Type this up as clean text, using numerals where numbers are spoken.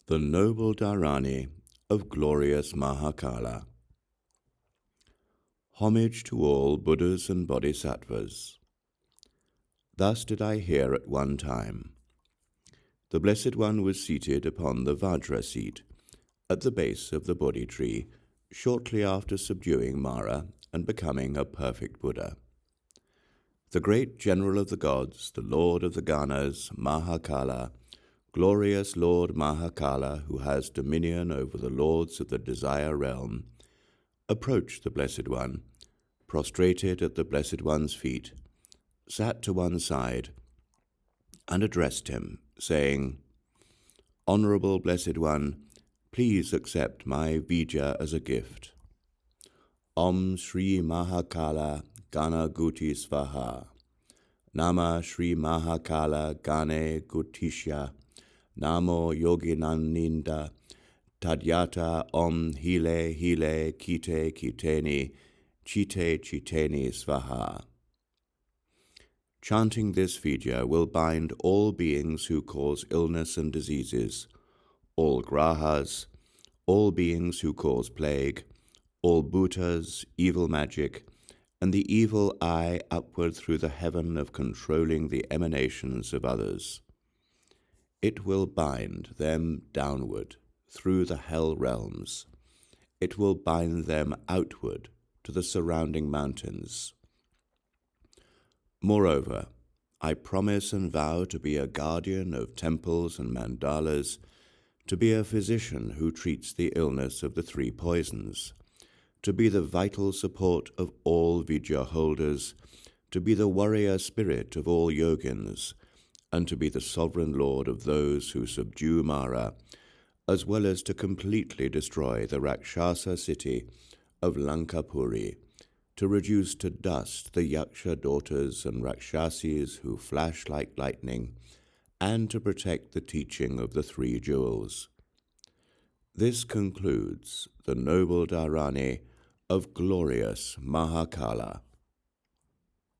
The Noble Dhāraṇī of Glorious Mahākāla. Homage to all Buddhas and Bodhisattvas. Thus did I hear at one time. The Blessed One was seated upon the Vajra seat at the base of the Bodhi tree shortly after subduing Mara and becoming a perfect Buddha. The great General of the Gods, the Lord of the Ganas, Mahākāla, glorious Lord Mahākāla, who has dominion over the lords of the desire realm, approached the Blessed One, prostrated at the Blessed One's feet, sat to one side, and addressed him, saying, "Honorable Blessed One, please accept my vidyā as a gift. Om śrīmahākāla gaṇaguti svāhā. Nama śrīmahākāla gaṇe gutiśāya. Namo yoginaṇīna. Tadyathā om hile, kite, kiteni, citeni, svāhā." Chanting this vidyā will bind all beings who cause illness and diseases, all grahas, all beings who cause plague, all bhūtas, evil magic, and the evil eye upward through the heaven of controlling the emanations of others. It will bind them downward through the hell realms. It will bind them outward to the surrounding mountains. Moreover, I promise and vow to be a guardian of temples and maṇḍalas, to be a physician who treats the illness of the three poisons, to be the vital support of all vidyā holders, to be the warrior spirit of all yogins, and to be the sovereign lord of those who subdue Mara, as well as to completely destroy the Rakshasa city of Lankapuri, to reduce to dust the Yaksha daughters and Rakshasis who flash like lightning, and to protect the teaching of the three jewels. This concludes the Noble Dhāraṇī of Glorious Mahākāla.